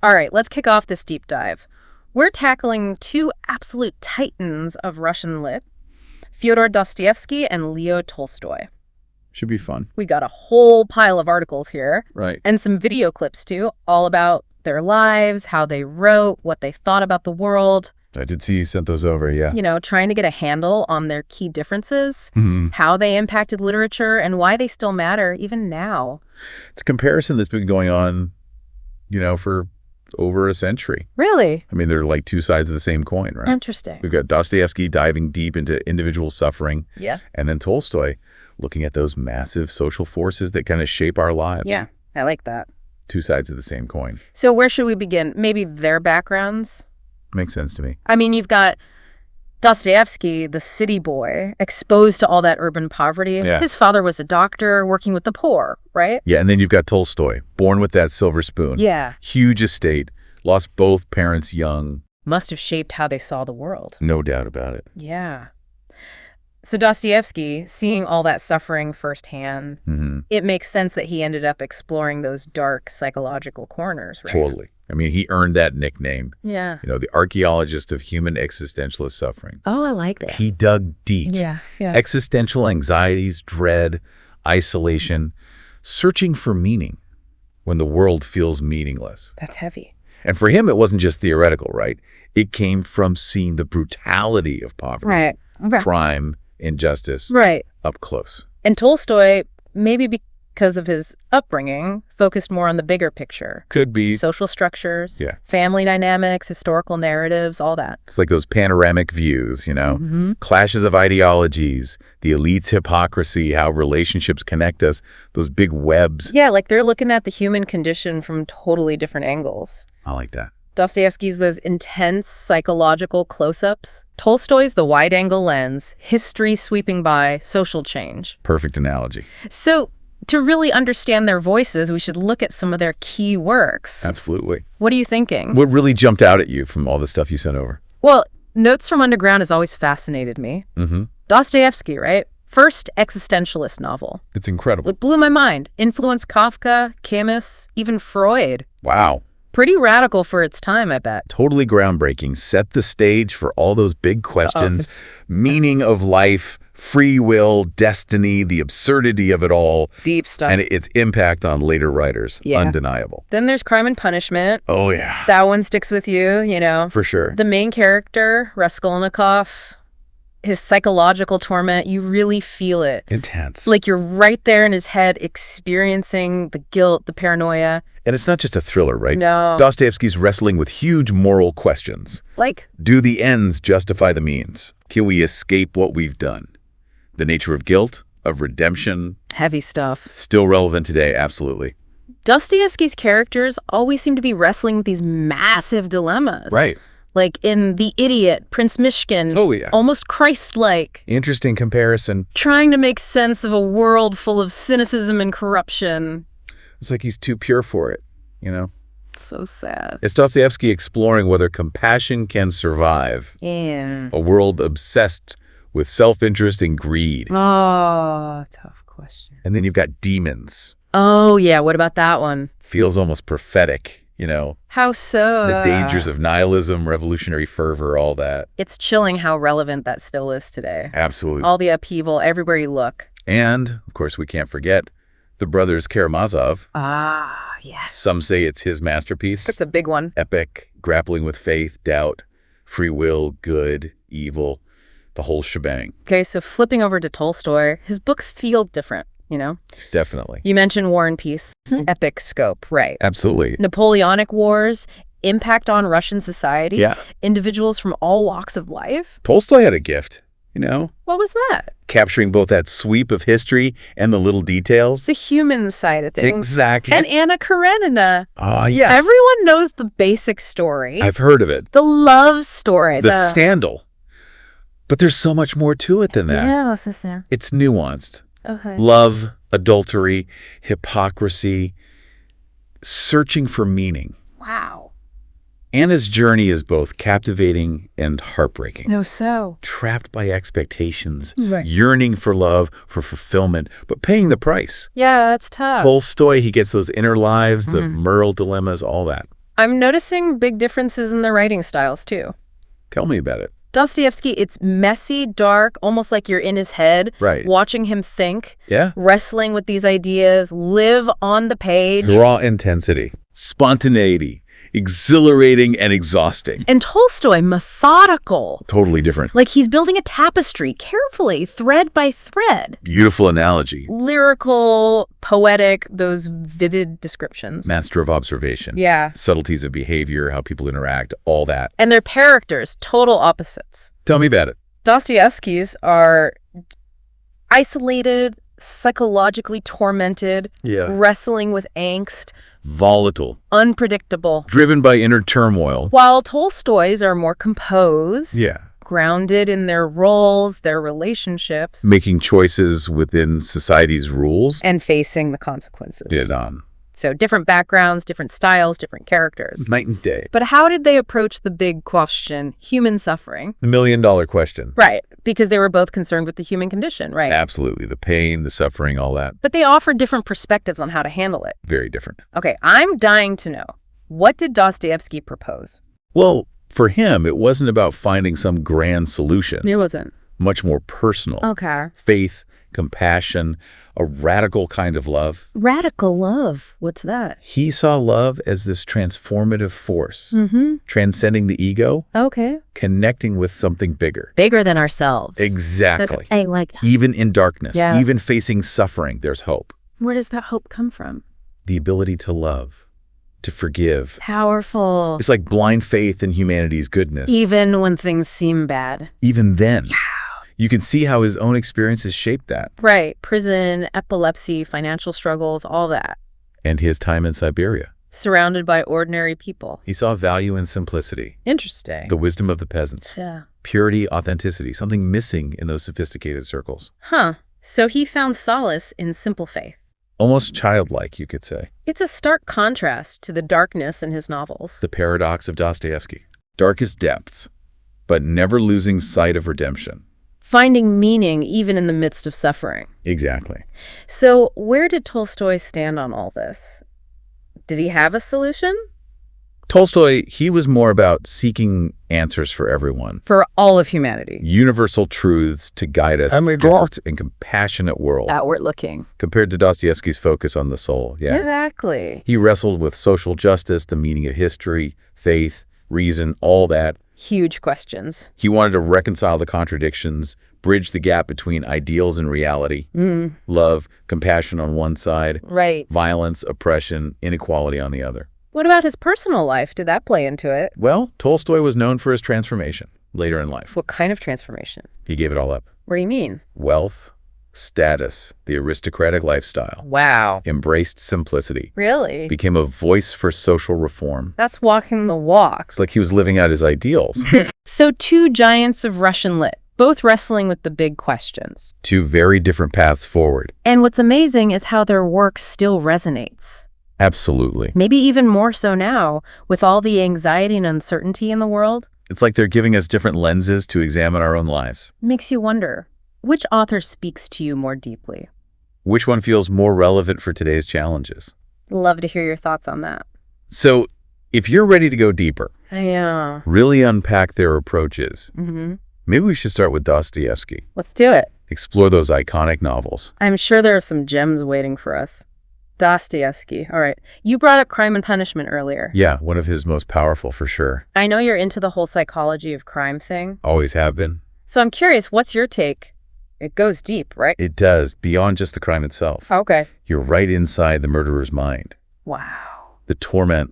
All right, let's kick off this deep dive. We're tackling two absolute titans of Russian lit, Fyodor Dostoevsky and Leo Tolstoy. Should be fun. We got a whole pile of articles here. Right. And some video clips, too, all about their lives, how they wrote, what they thought about the world. I did see you sent those over, yeah. You know, trying to get a handle on their key differences, Mm-hmm. how they impacted literature, and why they still matter even now. It's a comparison that's been going on, for over a century. Really? I mean, they're like two sides of the same coin, right? Interesting. We've got Dostoevsky diving deep into individual suffering. Yeah. And then Tolstoy looking at those massive social forces that kind of shape our lives. Yeah, I like that. Two sides of the same coin. So where should we begin? Maybe their backgrounds? Makes sense to me. I mean, you've got Dostoevsky, the city boy, exposed to all that urban poverty. Yeah. His father was a doctor working with the poor, right? Yeah, and then you've got Tolstoy, born with that silver spoon. Yeah. Huge estate, lost both parents young. Must have shaped how they saw the world. No doubt about it. Yeah. So Dostoevsky, seeing all that suffering firsthand, Mm-hmm. it makes sense that he ended up exploring those dark psychological corners, right? Totally. I mean, he earned that nickname. Yeah. The archaeologist of human existentialist suffering. Oh, I like that. He dug deep. Yeah. Existential anxieties, dread, isolation, searching for meaning when the world feels meaningless. That's heavy. And for him, it wasn't just theoretical, right? It came from seeing the brutality of poverty, Right. crime, injustice Right. up close. And Tolstoy, maybe because of his upbringing, focused more on the bigger picture. Could be. Social structures, Yeah. family dynamics, historical narratives, all that. It's like those panoramic views, Mm-hmm. clashes of ideologies, the elite's hypocrisy, how relationships connect us, those big webs. Yeah, like they're looking at the human condition from totally different angles. I like that. Dostoevsky's those intense psychological close-ups. Tolstoy's the wide-angle lens, history sweeping by, social change. Perfect analogy. So to really understand their voices, we should look at some of their key works. Absolutely. What are you thinking? What really jumped out at you from all the stuff you sent over? Well, Notes from Underground has always fascinated me. Mm-hmm. Dostoevsky, right? First existentialist novel. It's incredible. It blew my mind. Influenced Kafka, Camus, even Freud. Wow. Pretty radical for its time, I bet. Totally groundbreaking. Set the stage for all those big questions. Meaning of life, free will, destiny, the absurdity of it all. Deep stuff. And its impact on later writers. Yeah. Undeniable. Then there's Crime and Punishment. Oh, yeah. That one sticks with you. For sure. The main character, Raskolnikov, his psychological torment, you really feel it. Intense. Like you're right there in his head experiencing the guilt, the paranoia. And it's not just a thriller, right? No. Dostoevsky's wrestling with huge moral questions. Like, Do the ends justify the means? Can we escape what we've done? The nature of guilt, of redemption, heavy stuff. still relevant today, absolutely. Dostoevsky's characters always seem to be wrestling with these massive dilemmas. Right. Like in The Idiot, Prince Mishkin. Oh, yeah. Almost Christ-like. Interesting comparison. Trying to make sense of a world full of cynicism and corruption. It's like he's too pure for it, So sad. It's Dostoevsky exploring whether compassion can survive Yeah. a world obsessed with self-interest and greed. Oh, tough question. And then you've got Demons. Oh, yeah. What about that one? Feels almost prophetic, How so? the dangers of nihilism, revolutionary fervor, all that. It's chilling how relevant that still is today. Absolutely. All the upheaval, everywhere you look. And, of course, we can't forget the brothers Karamazov. Ah, yes. Some say it's his masterpiece. That's a big one. Epic, grappling with faith, doubt, free will, good, evil, the whole shebang. Okay, so flipping over to Tolstoy, his books feel different, Definitely. You mentioned War and Peace. Epic scope, right. Absolutely. Napoleonic Wars, impact on Russian society. Yeah. Individuals from all walks of life. Tolstoy had a gift, What was that? capturing both that sweep of history and the little details. It's the human side of things. Exactly. And Anna Karenina. Yeah. Everyone knows the basic story. I've heard of it. The love story. The scandal. But there's so much more to it than that. Yeah, what's this there? It's nuanced. Okay. Love, adultery, hypocrisy, searching for meaning. Wow. Anna's journey is both captivating and heartbreaking. No, so. Trapped by expectations, Right. yearning for love, for fulfillment, but paying the price. Yeah, that's tough. Tolstoy, he gets those inner lives, the moral dilemmas, all that. I'm noticing big differences in the writing styles, too. Tell me about it. Dostoevsky, it's messy, dark, almost like you're in his head, Right. watching him think, Yeah? wrestling with these ideas, live on the page. Raw intensity, spontaneity, exhilarating and exhausting. And Tolstoy, methodical. Totally different. Like he's building a tapestry, carefully, thread by thread. Beautiful analogy. Lyrical, poetic, those vivid descriptions. Master of observation. Yeah. Subtleties of behavior, how people interact, all that. And their characters, total opposites. Tell me about it. Dostoevsky's are isolated, psychologically tormented, wrestling with angst, Volatile. unpredictable. Driven by inner turmoil. While Tolstoy's are more composed, Yeah. grounded in their roles, their relationships, Making choices within society's rules. and facing the consequences. Dead on. So different backgrounds, different styles, different characters. Night and day. But how did they approach the big question, human suffering? The $1,000,000 question. Right, because they were both concerned with the human condition, right? Absolutely. The pain, the suffering, all that. But they offered different perspectives on how to handle it. Very different. Okay, I'm dying to know. What did Dostoevsky propose? Well, for him, it wasn't about finding some grand solution. It wasn't. Much more personal. Okay. Faith, compassion, a radical kind of love. Radical love. What's that? He saw love as this transformative force, Mm-hmm. transcending the ego, Okay. connecting with something bigger. Bigger than ourselves. Exactly. I like. Even in darkness, Yeah. even facing suffering, there's hope. Where does that hope come from? The ability to love, to forgive. Powerful. It's like blind faith in humanity's goodness. Even when things seem bad. Even then, you can see how his own experiences shaped that. Right. Prison, epilepsy, financial struggles, all that. And his time in Siberia. Surrounded by ordinary people. He saw value in simplicity, Interesting. the wisdom of the peasants, Yeah. purity, authenticity, something missing in those sophisticated circles. Huh. So he found solace in simple faith. Almost childlike, you could say. It's a stark contrast to the darkness in his novels. The paradox of Dostoevsky. Darkest depths, but never losing sight of redemption. Finding meaning even in the midst of suffering. Exactly. So where did Tolstoy stand on all this? Did he have a solution? Tolstoy, he was more about seeking answers for everyone. For all of humanity. Universal truths to guide us just in compassionate world. Outward looking. Compared to Dostoevsky's focus on the soul. Yeah. Exactly. He wrestled with social justice, the meaning of history, faith, reason, all that. Huge questions. He wanted to reconcile the contradictions, bridge the gap between ideals and reality, love, compassion on one side, Right. violence, oppression, inequality on the other. What about his personal life? Did that play into it? Well, Tolstoy was known for his transformation later in life. What kind of transformation? He gave it all up. What do you mean? Wealth, status, the aristocratic lifestyle, Wow. embraced simplicity, Really? became a voice for social reform. That's walking the walk. It's like he was living out his ideals. So two giants of Russian lit, both wrestling with the big questions. Two very different paths forward. And what's amazing is how their work still resonates. Absolutely. Maybe even more so now, with all the anxiety and uncertainty in the world. It's like they're giving us different lenses to examine our own lives. Makes you wonder, which author speaks to you more deeply? Which one feels more relevant for today's challenges? Love to hear your thoughts on that. So, if you're ready to go deeper, Yeah. really unpack their approaches, Mm-hmm. maybe we should start with Dostoevsky. Let's do it. Explore those iconic novels. I'm sure there are some gems waiting for us. Dostoevsky. All right. You brought up Crime and Punishment earlier. Yeah, one of his most powerful for sure. I know you're into the whole psychology of crime thing. Always have been. So I'm curious, what's your take? It goes deep, right? It does, beyond just the crime itself. Okay. You're right inside the murderer's mind. Wow. The torment,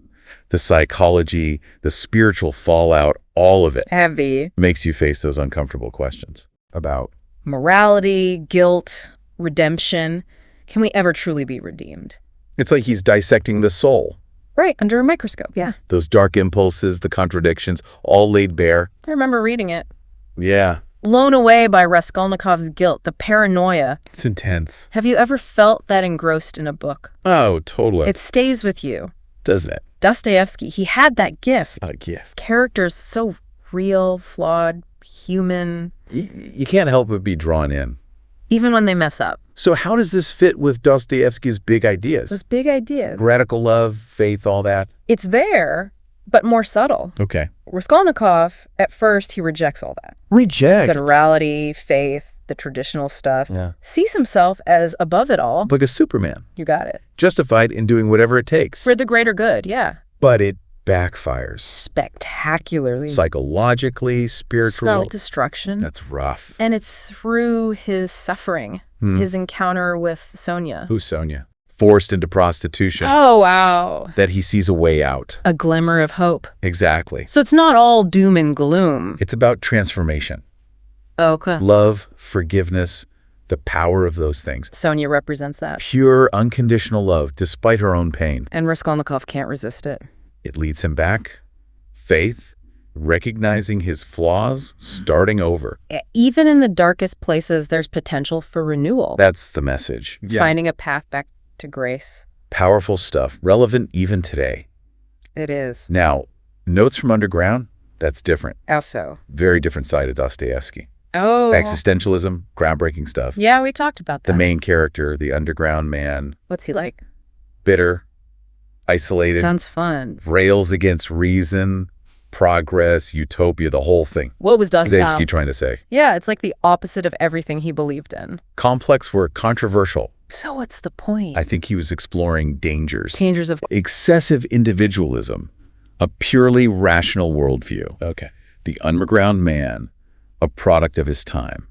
the psychology, the spiritual fallout, all of it Heavy. makes you face those uncomfortable questions about Morality, guilt, redemption. Can we ever truly be redeemed? it's like he's dissecting the soul. Right, under a microscope, yeah. Those dark impulses, the contradictions, all laid bare. I remember reading it. Yeah, Blown away by Raskolnikov's guilt, the paranoia. it's intense. Have you ever felt that engrossed in a book? Oh, totally. It stays with you. Doesn't it? Dostoevsky, he had that gift. A gift. Characters so real, flawed, human, You can't help but be drawn in. even when they mess up. So how does this fit with Dostoevsky's big ideas? Those big ideas. Radical love, faith, all that? It's there. but more subtle. Okay. Raskolnikov, at first, he rejects all that. Reject. Literality, faith, the traditional stuff. Yeah. Sees himself as above it all. Like a Superman. You got it. Justified in doing whatever it takes. For the greater good, yeah. But it backfires. Spectacularly. Psychologically, spiritual. Self-destruction. That's rough. And it's through his suffering, his encounter with Sonia. Who's Sonia? Forced into prostitution. Oh, wow. That he sees a way out. A glimmer of hope. Exactly. So it's not all doom and gloom. It's about transformation. Okay. Love, forgiveness, the power of those things. Sonia represents that. Pure, unconditional love, despite her own pain. And Raskolnikov can't resist it. It leads him back. Faith, recognizing his flaws, starting over. Even in the darkest places, there's potential for renewal. That's the message. Finding a path back to grace. Powerful stuff, relevant even today. It is. Now, Notes from Underground, that's different. How so? Very different side of Dostoevsky. Oh. Existentialism, groundbreaking stuff. Yeah, we talked about that. The main character, the underground man, What's he like? bitter, isolated, Sounds fun. rails against reason, progress, utopia, the whole thing. What was Dostoevsky Dostoevsky? trying to say. Yeah, it's like the opposite of everything he believed in. Complex were controversial. So what's the point? I think he was exploring dangers. Dangers of... Excessive individualism, a purely rational worldview. Okay. The underground man, a product of his time.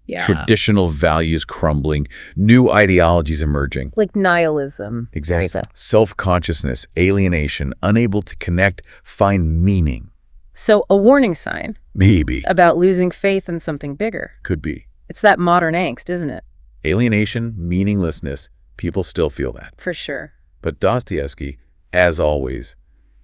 Yeah. Traditional values crumbling, new ideologies emerging. Like nihilism. Exactly. Self-consciousness, alienation, unable to connect, find meaning. So a warning sign Maybe. about losing faith in something bigger. Could be. It's that modern angst, isn't it? Alienation, meaninglessness, people still feel that. For sure. But Dostoevsky, as always,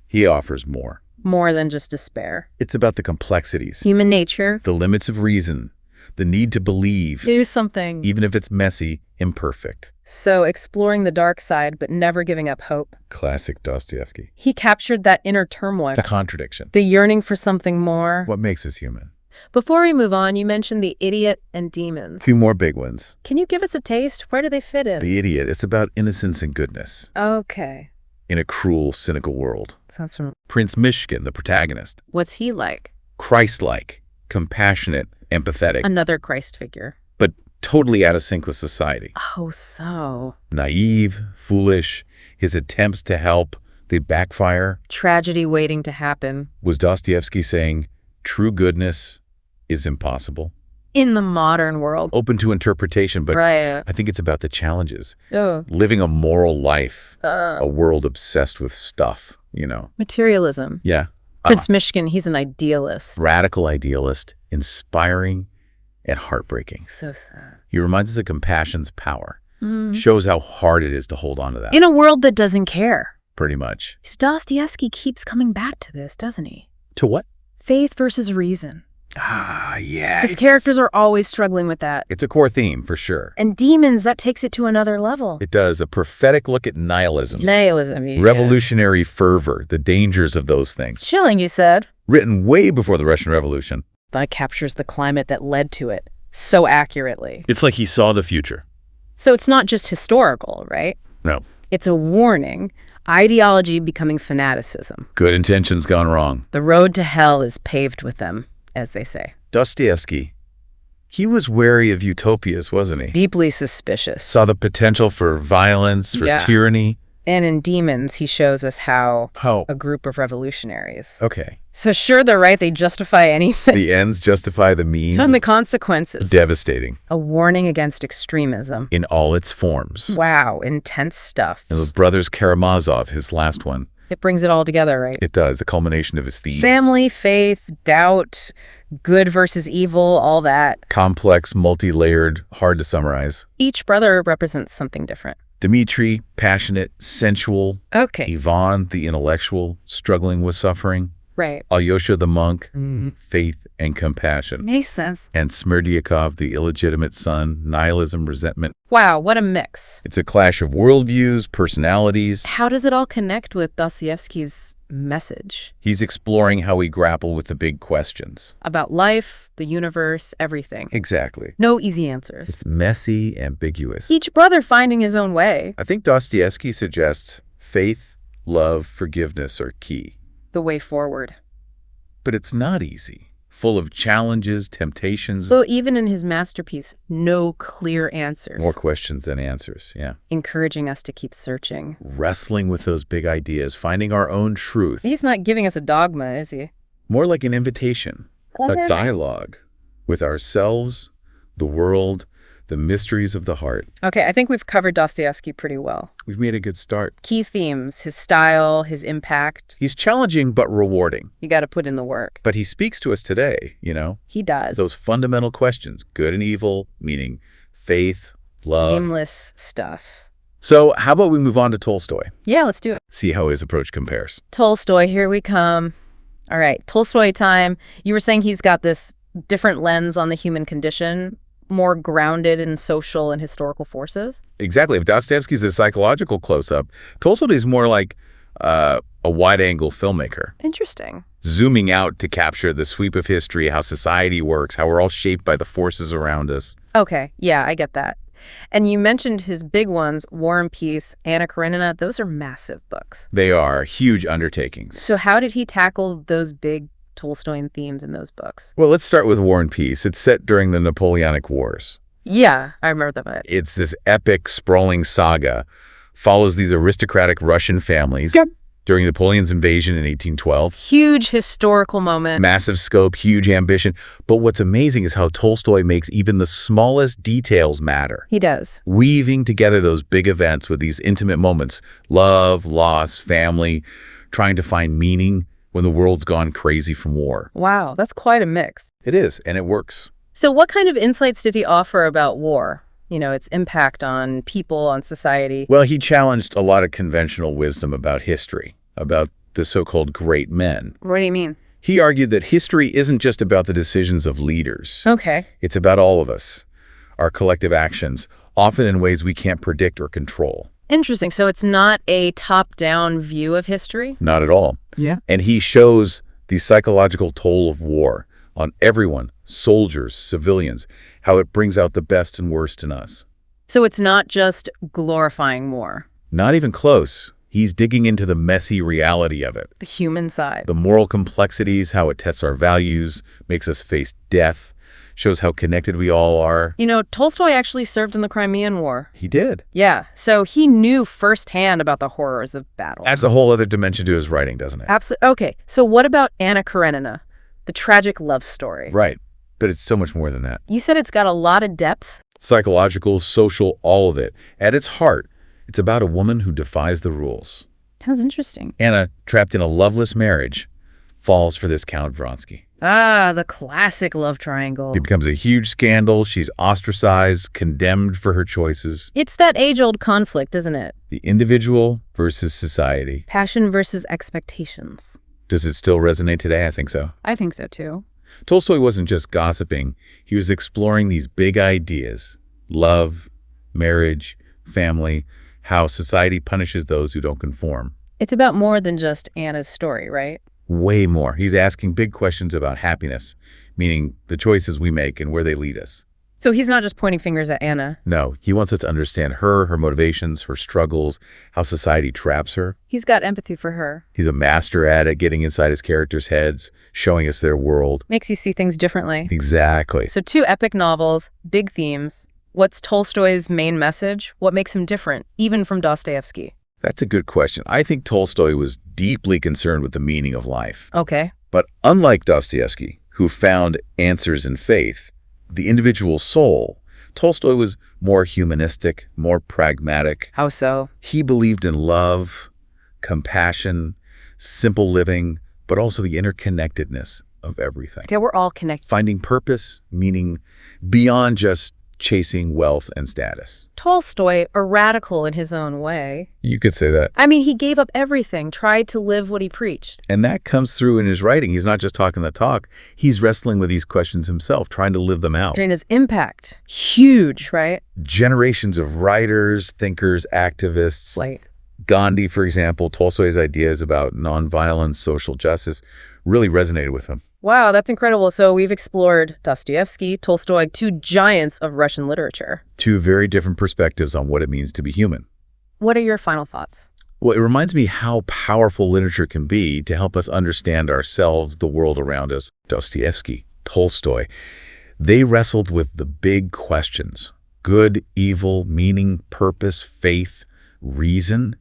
he offers more. More than just despair. It's about the complexities, Human nature. the limits of reason, the need to believe, Do something. even if it's messy, imperfect. So exploring the dark side, but never giving up hope. Classic Dostoevsky. He captured that inner turmoil. The contradiction. The yearning for something more. What makes us human? Before we move on, you mentioned the idiot and demons. A few more big ones. Can you give us a taste? Where do they fit in? The idiot. It's about innocence and goodness Okay. in a cruel, cynical world. Sounds from... Prince Mishkin, the protagonist. What's he like? Christ-like, compassionate, empathetic, Another Christ figure. but totally out of sync with society. Oh, so... Naive, foolish, his attempts to help, they backfire. Tragedy waiting to happen. Was Dostoevsky saying true goodness is impossible? In the modern world. Open to interpretation, but Right. I think it's about the challenges. Oh. Living a moral life, a world obsessed with stuff, you know. Materialism. Yeah. Prince Mishkin, he's an idealist. Radical idealist, inspiring and heartbreaking. So sad. He reminds us of compassion's power. Shows how hard it is to hold on to that. In a world that doesn't care. Pretty much. Dostoevsky keeps coming back to this, doesn't he? To what? Faith versus reason. Ah, yeah. His characters are always struggling with that. It's a core theme, for sure. And demons, that takes it to another level. It does. A prophetic look at nihilism. Nihilism, yeah. Revolutionary fervor, the dangers of those things. It's chilling, you said. Written way before the Russian Revolution. That captures the climate that led to it so accurately. It's like he saw the future. So it's not just historical, right? No. It's a warning. Ideology becoming fanaticism. Good intentions gone wrong. The road to hell is paved with them, as they say. Dostoevsky, he was wary of utopias, wasn't he? Deeply suspicious. Saw the potential for violence, for Yeah. tyranny. And in Demons, he shows us how How? a group of revolutionaries. Okay. So sure, they're right. They justify anything. The ends justify the means. And the consequences. Devastating A warning against extremism. in all its forms. Wow, intense stuff. And the brothers Karamazov, his last one. It brings it all together, right? It does, a culmination of his themes. Family, faith, doubt, good versus evil, all that. Complex, multi-layered, hard to summarize. Each brother represents something different. Dmitri, passionate, sensual. Okay, Ivan, the intellectual, struggling with suffering. right. Alyosha, the monk, faith and compassion. Makes sense. And Smerdyakov, the illegitimate son, nihilism, resentment. Wow, what a mix. It's a clash of worldviews, personalities. How does it all connect with Dostoevsky's message? He's exploring how we grapple with the big questions. About life, the universe, everything. Exactly. No easy answers. It's messy, ambiguous. Each brother finding his own way. I think Dostoevsky suggests faith, love, forgiveness are key. the way forward. But it's not easy. Full of challenges, temptations. So even in his masterpiece, no clear answers. More questions than answers, yeah. Encouraging us to keep searching. Wrestling with those big ideas, finding our own truth. He's not giving us a dogma, is he? More like an invitation, a dialogue with ourselves, the world, the mysteries of the heart. Okay, I think we've covered Dostoevsky pretty well. We've made a good start. Key themes, his style, his impact. He's challenging but rewarding. You got to put in the work. But he speaks to us today, you know? He does. Those fundamental questions, good and evil, meaning faith, love. Aimless stuff. So how about we move on to Tolstoy? Yeah, let's do it. See how his approach compares. Tolstoy, here we come. All right, Tolstoy time. You were saying he's got this different lens on the human condition, more grounded in social and historical forces? Exactly. If Dostoevsky's a psychological close-up, Tolstoy's more like a wide-angle filmmaker. Interesting. Zooming out to capture the sweep of history, how society works, how we're all shaped by the forces around us. Okay, yeah, I get that. And you mentioned his big ones, War and Peace, Anna Karenina. Those are massive books. They are huge undertakings. So how did he tackle those big Tolstoyan themes in those books? Well, let's start with War and Peace. It's set during the Napoleonic Wars. Yeah, I remember that. It's this epic, sprawling saga, follows these aristocratic Russian families during Napoleon's invasion in 1812. Huge historical moment. Massive scope, huge ambition. But what's amazing is how Tolstoy makes even the smallest details matter. He does. Weaving together those big events with these intimate moments, love, loss, family, trying to find meaning when the world's gone crazy from war. Wow, that's quite a mix. It is, and it works. So what kind of insights did he offer about war? You know, its impact on people, on society. Well, he challenged a lot of conventional wisdom about history, about the so-called great men. What do you mean? He argued that history isn't just about the decisions of leaders. Okay. It's about all of us, our collective actions, often in ways we can't predict or control. Interesting. So it's not a top-down view of history? Not at all. Yeah. And he shows the psychological toll of war on everyone, soldiers, civilians, how it brings out the best and worst in us. So it's not just glorifying war. Not even close. He's digging into the messy reality of it. The human side. The moral complexities, how it tests our values, makes us face death, shows how connected we all are. You know, Tolstoy actually served in the Crimean War. He did. Yeah, so he knew firsthand about the horrors of battle. Adds a whole other dimension to his writing, doesn't it? Absolutely. Okay, so what about Anna Karenina, the tragic love story? Right, but it's so much more than that. You said it's got a lot of depth? Psychological, social, all of it. At its heart, it's about a woman who defies the rules. Sounds interesting. Anna, trapped in a loveless marriage, falls for this Count Vronsky. Ah, the classic love triangle. It becomes a huge scandal. She's ostracized, condemned for her choices. It's that age-old conflict, isn't it? The individual versus society. Passion versus expectations. Does it still resonate today? I think so. I think so, too. Tolstoy wasn't just gossiping. He was exploring these big ideas. Love, marriage, family, how society punishes those who don't conform. It's about more than just Anna's story, right? Way more. He's asking big questions about happiness, meaning the choices we make and where they lead us. So he's not just pointing fingers at Anna. No, he wants us to understand her motivations, her struggles, how society traps her. He's got empathy for her. He's a master at it, getting inside his characters' heads, showing us their world. Makes you see things differently. Exactly. So 2 epic novels, big themes. What's Tolstoy's main message? What makes him different, even from Dostoevsky? That's a good question. I think Tolstoy was deeply concerned with the meaning of life. Okay. But unlike Dostoevsky, who found answers in faith, the individual soul, Tolstoy was more humanistic, more pragmatic. How so? He believed in love, compassion, simple living, but also the interconnectedness of everything. Okay, we're all connected. Finding purpose, meaning beyond just chasing wealth and status. Tolstoy, a radical in his own way. You could say that. I mean, he gave up everything, tried to live what he preached. And that comes through in his writing. He's not just talking the talk. He's wrestling with these questions himself, trying to live them out. And his impact, huge, right? Generations of writers, thinkers, activists. Like Gandhi, for example, Tolstoy's ideas about nonviolence, social justice really resonated with him. wow, that's incredible. So we've explored Dostoevsky, Tolstoy, 2 giants of Russian literature. 2 very different perspectives on what it means to be human. What are your final thoughts? Well, it reminds me how powerful literature can be to help us understand ourselves, the world around us. Dostoevsky, Tolstoy, they wrestled with the big questions: good, evil, meaning, purpose, faith, reason.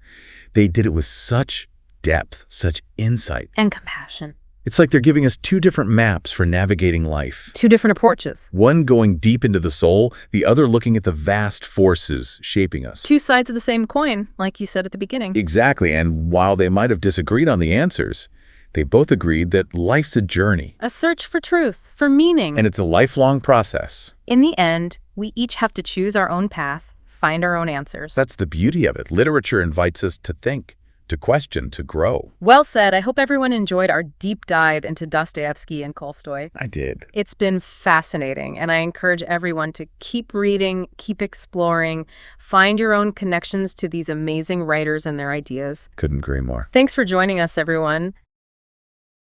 They did it with such depth, such insight. And compassion. It's like they're giving us two different maps for navigating life. Two different approaches. One going deep into the soul, the other looking at the vast forces shaping us. Two sides of the same coin, like you said at the beginning. Exactly, and while they might have disagreed on the answers, they both agreed that life's a journey. A search for truth, for meaning. And it's a lifelong process. In the end, we each have to choose our own path, find our own answers. That's the beauty of it. Literature invites us to think, to question, to grow. Well said. I hope everyone enjoyed our deep dive into Dostoevsky and Tolstoy. I did. It's been fascinating, and I encourage everyone to keep reading, keep exploring, find your own connections to these amazing writers and their ideas. Couldn't agree more. Thanks for joining us, everyone.